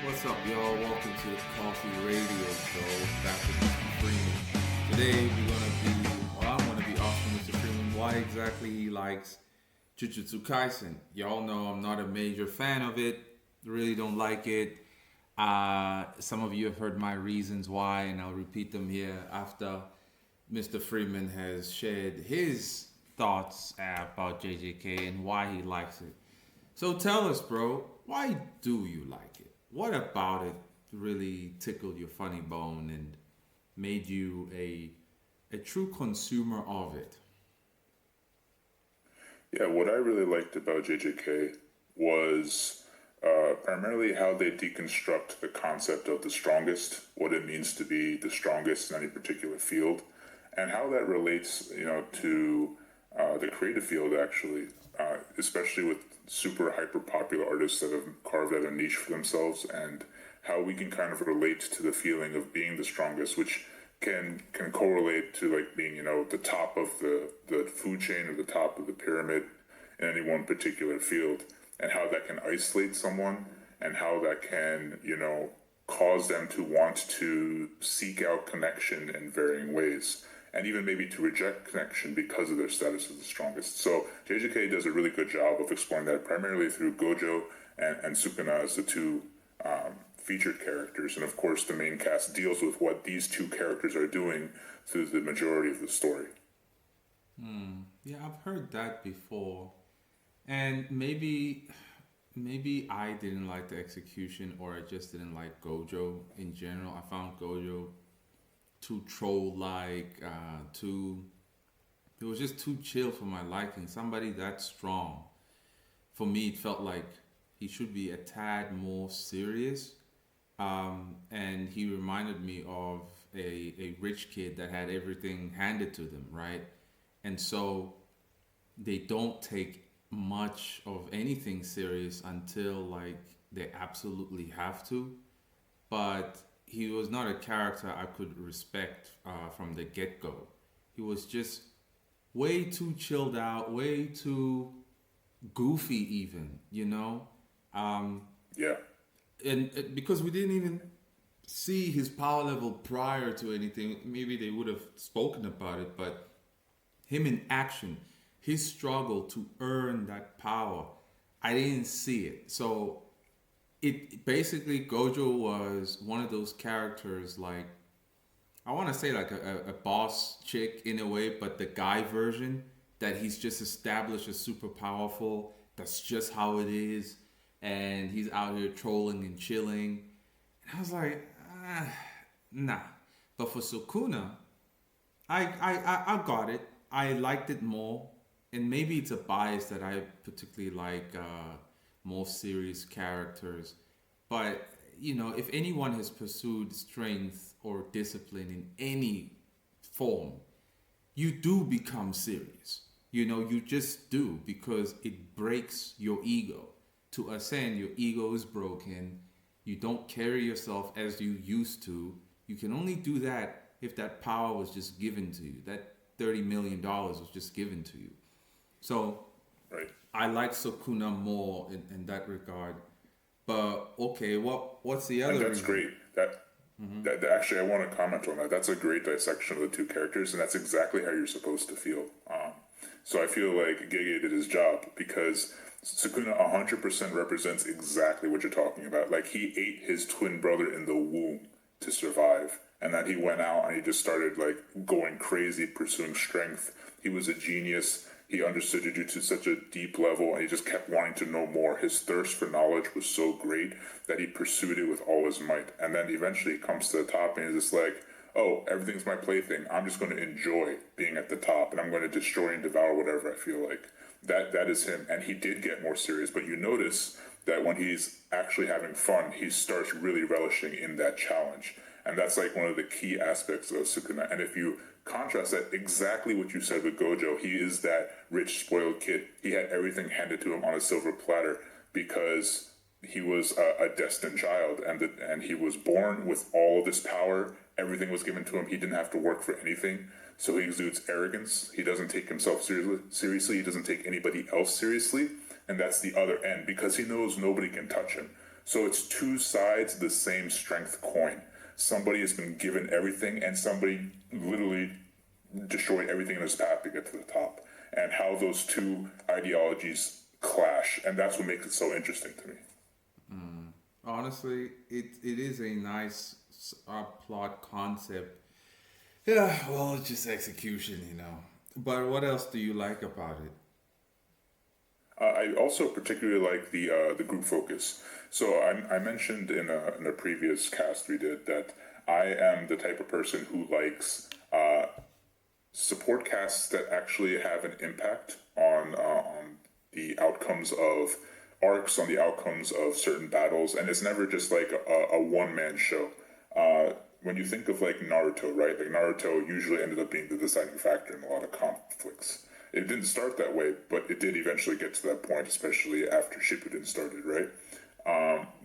What's up, y'all? Welcome to the Coffee Radio Show. Back with Mr. Freeman. Today I'm gonna be asking Mr. Freeman why exactly he likes Jujutsu Kaisen. Y'all know I'm not a major fan of it. Really don't like it. Some of you have heard my reasons why, and I'll repeat them here after Mr. Freeman has shared his thoughts about JJK and why he likes it. So tell us, bro, why do you like it? What about it really tickled your funny bone and made you a true consumer of it? Yeah, what I really liked about JJK was primarily how they deconstruct the concept of the strongest, what it means to be the strongest in any particular field, and how that relates, to the creative field actually, especially with super hyper popular artists that have carved out a niche for themselves, and how we can kind of relate to the feeling of being the strongest, which can correlate to like being the top of the food chain or the top of the pyramid in any one particular field, and how that can isolate someone, and how that can cause them to want to seek out connection in varying ways, and even maybe to reject connection because of their status as the strongest. So JJK does a really good job of exploring that, primarily through Gojo and Sukuna as the two featured characters. And of course, the main cast deals with what these two characters are doing through the majority of the story. Yeah, I've heard that before. And maybe I didn't like the execution, or I just didn't like Gojo in general. I found Gojo too troll like, too it was just too chill for my liking. Somebody that strong. For me it felt like he should be a tad more serious. And he reminded me of a rich kid that had everything handed to them, right? And so they don't take much of anything serious until like they absolutely have to. But he was not a character I could respect from the get go. He was just way too chilled out, way too goofy, even, you know? Um, Yeah. and because we didn't even see his power level prior to anything, maybe they would have spoken about it, but him in action, his struggle to earn that power, I didn't see it. So it basically, Gojo was one of those characters, like, I want to say like a boss chick in a way, but the guy version, that he's just established as super powerful. That's just how it is, and he's out here trolling and chilling. And I was like, nah. But for Sukuna, I got it. I liked it more, and maybe it's a bias that I particularly like more serious characters. But if anyone has pursued strength or discipline in any form, you do become serious. You just do, because it breaks your ego. To ascend, your ego is broken. You don't carry yourself as you used to. You can only do that if that power was just given to you. That $30 million was just given to you. So Right. I like Sukuna more in that regard. But okay, what's the And other that's reason? great. That actually, I want to comment on that. That's a great dissection of the two characters, and that's exactly how you're supposed to feel. So I feel like Gege did his job, because Sukuna 100% represents exactly what you're talking about. Like, he ate his twin brother in the womb to survive, and then he went out and he just started like going crazy, pursuing strength. He was a genius. He understood Jujutsu to such a deep level, and he just kept wanting to know more. His thirst for knowledge was so great that he pursued it with all his might. And then eventually he comes to the top, and he's just like, oh, everything's my plaything. I'm just going to enjoy being at the top, and I'm going to destroy and devour whatever I feel like. That is him. And he did get more serious, but you notice that when he's actually having fun, he starts really relishing in that challenge. And that's like one of the key aspects of Sukuna. And if you contrast that, exactly what you said with Gojo, he is that rich, spoiled kid. He had everything handed to him on a silver platter because he was a destined child, and he was born with all of this power. Everything was given to him. He didn't have to work for anything. So he exudes arrogance. He doesn't take himself seriously. He doesn't take anybody else seriously. And that's the other end, because he knows nobody can touch him. So it's two sides of the same strength coin. Somebody has been given everything, and somebody literally destroyed everything in his path to get to the top. And how those two ideologies clash, and that's what makes it so interesting to me. Honestly, it is a nice plot concept. Yeah, well, it's just execution, you know. But what else do you like about it? I also particularly like the group focus. So I mentioned in a previous cast we did that I am the type of person who likes support casts that actually have an impact on the outcomes of arcs, on the outcomes of certain battles, and it's never just like a one man show. When you think of like Naruto, right? Like Naruto usually ended up being the deciding factor in a lot of conflicts. It didn't start that way, but it did eventually get to that point, especially after Shippuden started, right?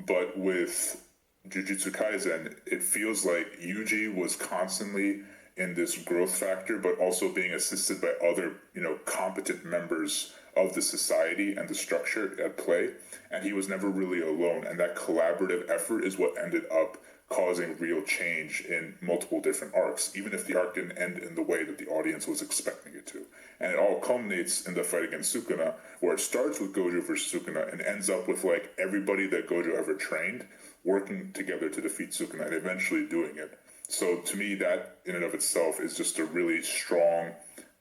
But with Jujutsu Kaisen, it feels like Yuji was constantly in this growth factor, but also being assisted by other, competent members of the society and the structure at play. And he was never really alone. And that collaborative effort is what ended up causing real change in multiple different arcs, even if the arc didn't end in the way that the audience was expecting it to. And it all culminates in the fight against Sukuna, where it starts with Gojo versus Sukuna and ends up with like everybody that Gojo ever trained working together to defeat Sukuna and eventually doing it. So to me, that in and of itself is just a really strong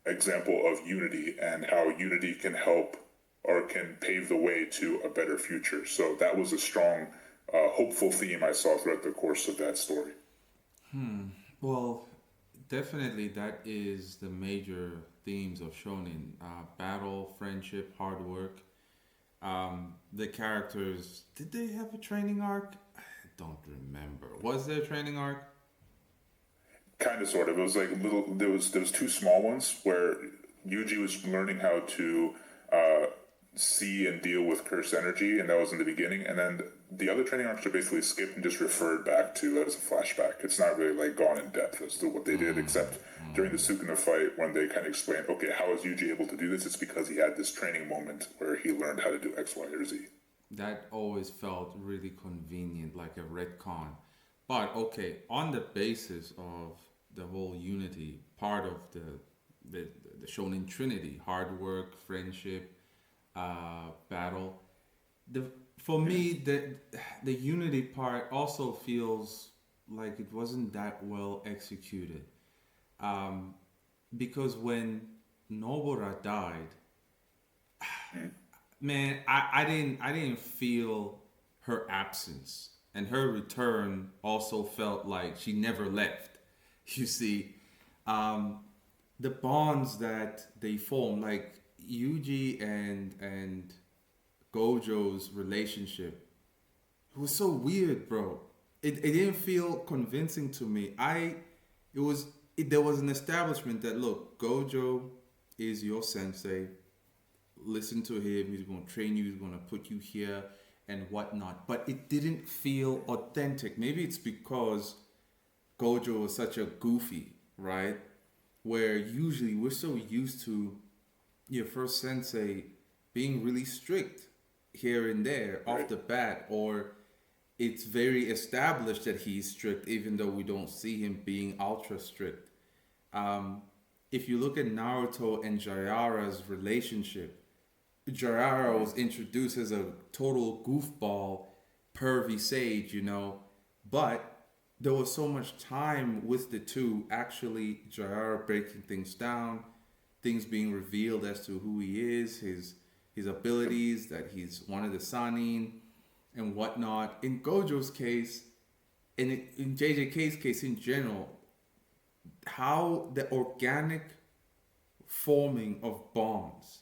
example of unity and how unity can help or can pave the way to a better future. So that was a strong, hopeful theme I saw throughout the course of that story. Well, definitely that is the major themes of shonen: battle, friendship, hard work. The characters, did they have a training arc? I don't remember. Was there a training arc? Kind of, sort of. It was like little. There was two small ones where Yuji was learning how to see and deal with cursed energy, and that was in the beginning. And then the other training arcs are basically skipped and just referred back to as a flashback. It's not really like gone in depth as to what they did, except during the Sukuna fight when they kind of explained, okay, how is Yuji able to do this? It's because he had this training moment where he learned how to do X, Y, or Z. That always felt really convenient, like a retcon. But okay, on the basis of the whole unity part of the shonen trinity: hard work, friendship, battle. For me, the unity part also feels like it wasn't that well executed, because when Nobara died, man, I didn't feel her absence, and her return also felt like she never left. You see, the bonds that they form, like Yuji and Gojo's relationship, it was so weird, bro. It didn't feel convincing to me. There was an establishment that, look, Gojo is your sensei. Listen to him. He's going to train you. He's going to put you here and whatnot. But it didn't feel authentic. Maybe it's because Gojo was such a goofy, right? Where usually we're so used to your first sensei being really strict here and there off the bat, or it's very established that he's strict even though we don't see him being ultra strict. If you look at Naruto and Jiraiya's relationship, Jiraiya was introduced as a total goofball, pervy sage, but there was so much time with the two, actually Jiraiya breaking things down, things being revealed as to who he is, his abilities, that he's one of the Sanin and whatnot. In Gojo's case, and in JJK's case in general, how the organic forming of bonds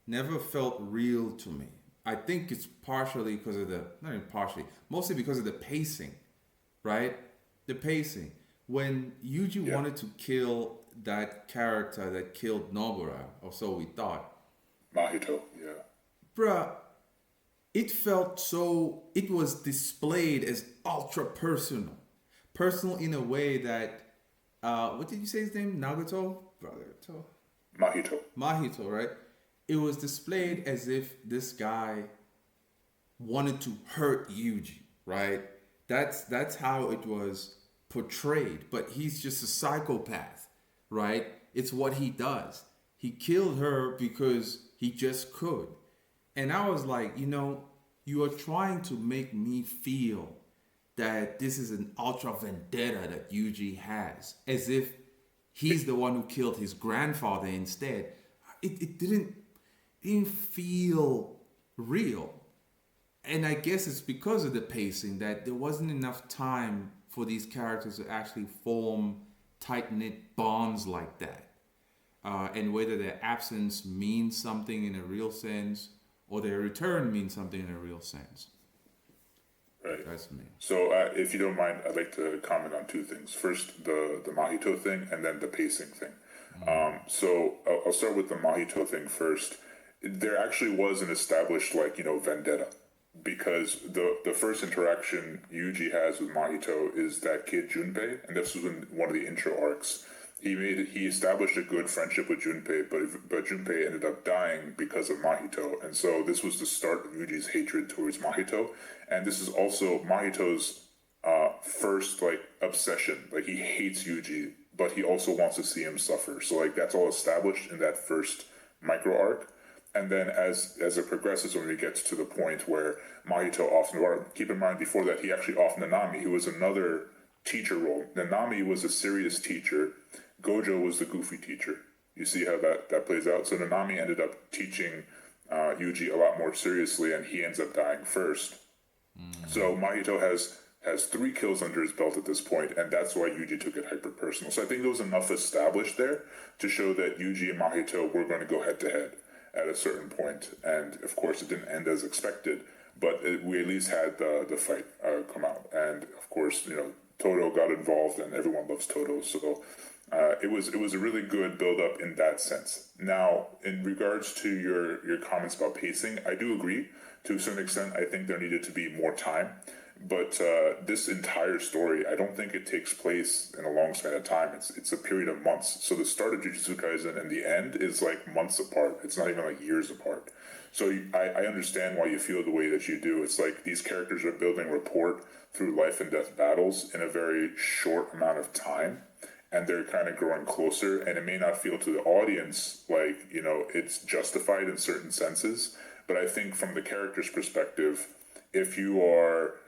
never felt real to me. I think it's partially because of not even partially, mostly because of the pacing, right? The pacing. When Yuji wanted to kill that character that killed Nobara, or so we thought. Mahito, yeah. Bruh, it was displayed as ultra personal. Personal in a way that, what did you say his name? Nagato? Mahito, right? It was displayed as if this guy wanted to hurt Yuji. right? That's how it was portrayed. But he's just a psychopath, right? It's what he does. He killed her because he just could. And I was like, you are trying to make me feel that this is an ultra vendetta that Yuji has, as if he's the one who killed his grandfather instead. It didn't feel real. And I guess it's because of the pacing that there wasn't enough time for these characters to actually form tight knit bonds like that. And whether their absence means something in a real sense or their return means something in a real sense. Right. That's me. So, if you don't mind, I'd like to comment on two things. First, the Mahito thing, and then the pacing thing. So, I'll start with the Mahito thing first. There actually was an established, vendetta. Because the first interaction Yuji has with Mahito is that kid Junpei, and this was in one of the intro arcs. He established a good friendship with Junpei, but Junpei ended up dying because of Mahito, and so this was the start of Yuji's hatred towards Mahito, and this is also Mahito's first obsession. Like, he hates Yuji, but he also wants to see him suffer. So that's all established in that first micro arc. And then as it progresses, when we get to the point where Mahito keep in mind before that he actually off Nanami, who was another teacher role. Nanami was a serious teacher. Gojo was the goofy teacher. You see how that plays out? So Nanami ended up teaching Yuji a lot more seriously, and he ends up dying first. So Mahito has 3 kills under his belt at this point, and that's why Yuji took it hyper personal. So I think there was enough established there to show that Yuji and Mahito were going to go head to head at a certain point. And of course, it didn't end as expected, but we at least had the fight come out. And of course, Toto got involved, and everyone loves Toto. So it was a really good build up in that sense. Now, in regards to your comments about pacing, I do agree to a certain extent. I think there needed to be more time. But this entire story, I don't think it takes place in a long span of time. It's a period of months. So the start of Jujutsu Kaisen and the end is months apart. It's not even years apart. So I understand why you feel the way that you do. It's like these characters are building rapport through life and death battles in a very short amount of time. And they're kind of growing closer. And it may not feel to the audience it's justified in certain senses. But I think from the character's perspective, if you are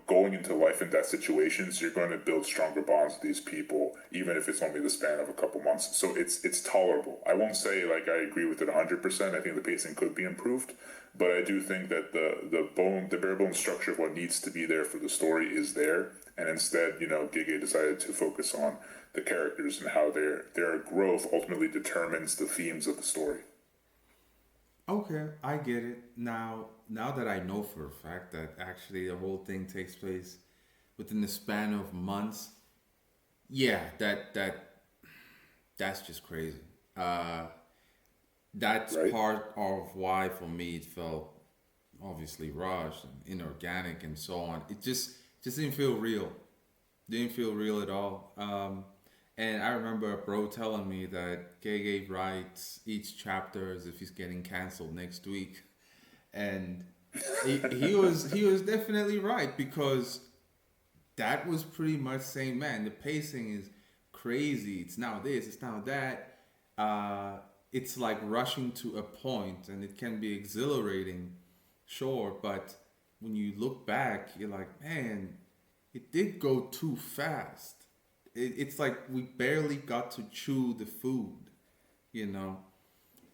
going into life and death situations, you're going to build stronger bonds with these people, even if it's only the span of a couple months. So it's tolerable. I won't say I agree with it 100%. I think the pacing could be improved, but I do think that the bare bones structure of what needs to be there for the story is there. And instead, Gege decided to focus on the characters and how their growth ultimately determines the themes of the story. Okay, I get it. Now that I know for a fact that actually the whole thing takes place within the span of months, yeah, that's just crazy. That's Right. part of why for me it felt obviously rushed and inorganic and so on. It just didn't feel real. Didn't feel real at all. And I remember a bro telling me that Gege writes each chapter as if he's getting canceled next week, and he was definitely right, because that was pretty much saying, man, the pacing is crazy. It's now this, it's now that. It's like rushing to a point, and it can be exhilarating, sure, but when you look back, you're like, man, it did go too fast. It's like we barely got to chew the food,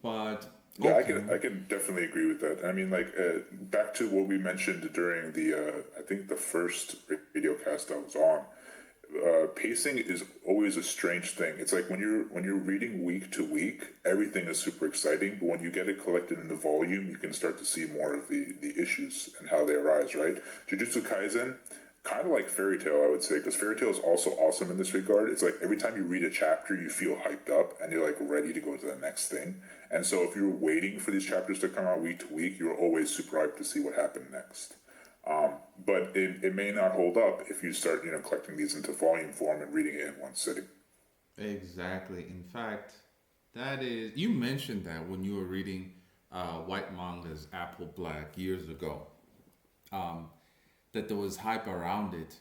But Yeah, okay. I can definitely agree with that. I mean, back to what we mentioned during the I think the first radio cast I was on. Pacing is always a strange thing. It's like when you're reading week to week, everything is super exciting, but when you get it collected into volume, you can start to see more of the issues and how they arise. Right, Jujutsu Kaisen, kind of like Fairy Tail, I would say, because Fairy Tail is also awesome in this regard. It's like every time you read a chapter, you feel hyped up and you're ready to go to the next thing. And so if you're waiting for these chapters to come out week to week, you're always super hyped to see what happened next. But it may not hold up if you start collecting these into volume form and reading it in one sitting. Exactly. In fact, you mentioned that when you were reading White Manga's Apple Black years ago. that there was hype around it,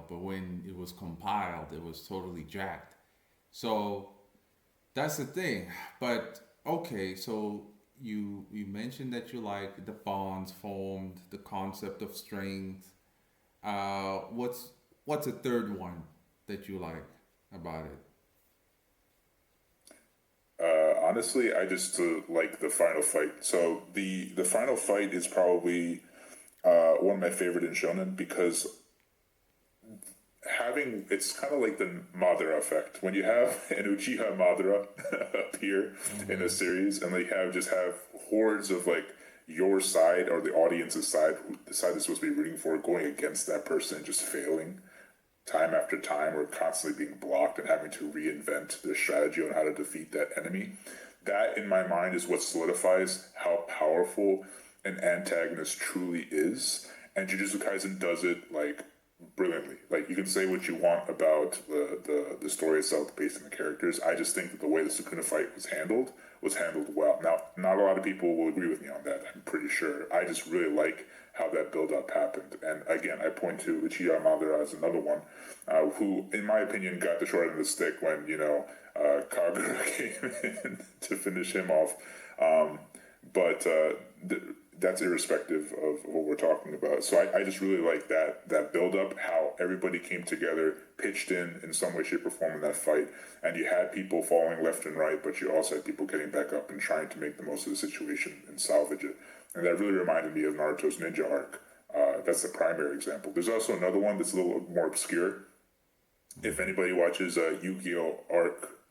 but when it was compiled, it was totally jacked. So that's the thing. But okay, so you mentioned that you like the bonds formed, the concept of strength. What's a third one that you like about it? Honestly, I just like the final fight. So the final fight is probably one of my favorite in shonen because it's kind of like the Madara effect when you have an Uchiha Madara appear in a series, and they have hordes of like your side or the audience's side, the side that's supposed to be rooting for, going against that person, just failing time after time, or constantly being blocked and having to reinvent their strategy on how to defeat that enemy. That, in my mind, is what solidifies how powerful an antagonist truly is. And Jujutsu Kaisen does it like brilliantly. Like, you can say what you want about the story itself based on the characters. I just think that the way the Sukuna fight was handled well. Now, not a lot of people will agree with me on that, I'm pretty sure. I just really like how that build-up happened. And again, I point to Uchiha Madara as another one, who, in my opinion, got the short end of the stick when, Kagura came in to finish him off. But that's irrespective of what we're talking about. So I just really like that build-up, how everybody came together, pitched in some way, shape, or form in that fight. And you had people falling left and right, but you also had people getting back up and trying to make the most of the situation and salvage it. And that really reminded me of Naruto's ninja arc. That's the primary example. There's also another one that's a little more obscure. If anybody watches Yu-Gi-Oh!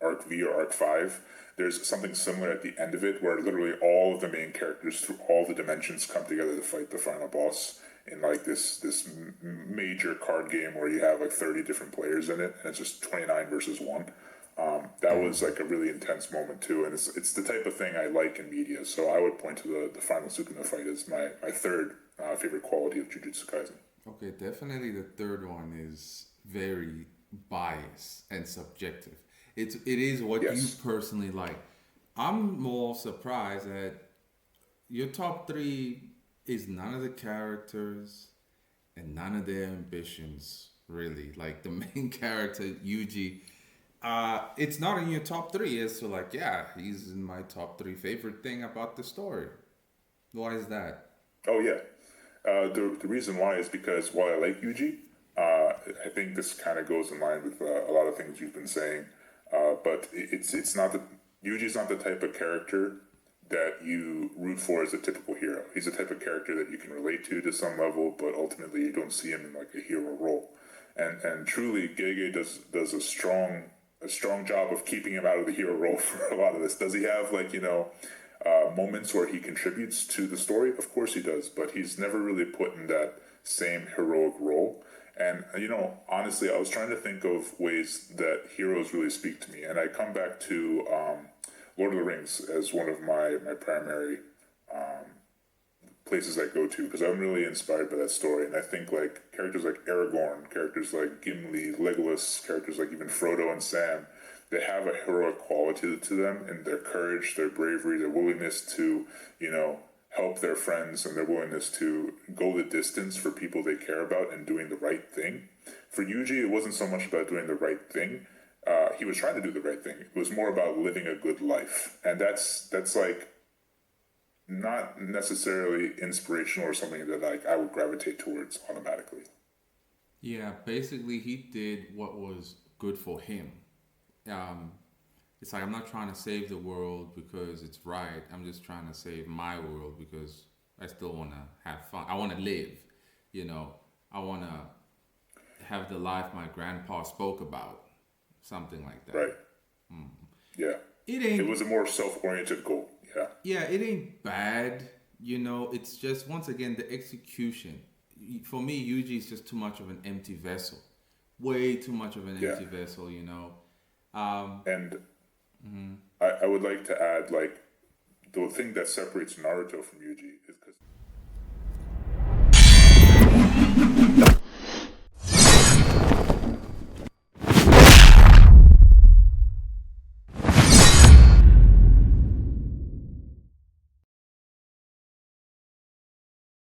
Arc V or Arc 5, there's something similar at the end of it where literally all of the main characters through all the dimensions come together to fight the final boss in like this major card game where you have like 30 different players in it, and it's just 29 versus 1. That was like a really intense moment too, and it's the type of thing I like in media. So I would point to the final Sukuna fight as my third favorite quality of Jujutsu Kaisen. Okay, definitely the third one is very biased and subjective. It is what you personally like. I'm more surprised that your top three is none of the characters and none of their ambitions, really. Like the main character, Yuji, it's not in your top three. It's so like, yeah, he's in my top three favorite thing about the story. Why is that? Oh, yeah. The reason why is because while I like Yuji, I think this kind of goes in line with a lot of things you've been saying. But it's not Yuji's not the type of character that you root for as a typical hero. He's the type of character that you can relate to some level, but ultimately you don't see him in like a hero role. And truly, Gege does a strong job of keeping him out of the hero role for a lot of this. Does he have moments where he contributes to the story? Of course he does, but he's never really put in that same heroic role. And, honestly, I was trying to think of ways that heroes really speak to me. And I come back to Lord of the Rings as one of my primary places I go to, because I'm really inspired by that story. And I think like characters like Aragorn, characters like Gimli, Legolas, characters like even Frodo and Sam, they have a heroic quality to them, and their courage, their bravery, their willingness to, help their friends, and their willingness to go the distance for people they care about and doing the right thing. For Yuji, it wasn't so much about doing the right thing. He was trying to do the right thing. It was more about living a good life. And that's like not necessarily inspirational or something that like I would gravitate towards automatically. Yeah, basically he did what was good for him. It's like I'm not trying to save the world because it's right. I'm just trying to save my world because I still want to have fun. I want to live, I want to have the life my grandpa spoke about, something like that. Right. Yeah. It was a more self-oriented goal. Yeah. Yeah, it ain't bad. It's just, once again, the execution. For me, Yuji is just too much of an empty vessel. Way too much of an empty vessel, And I would like to add, like, the thing that separates Naruto from Yuji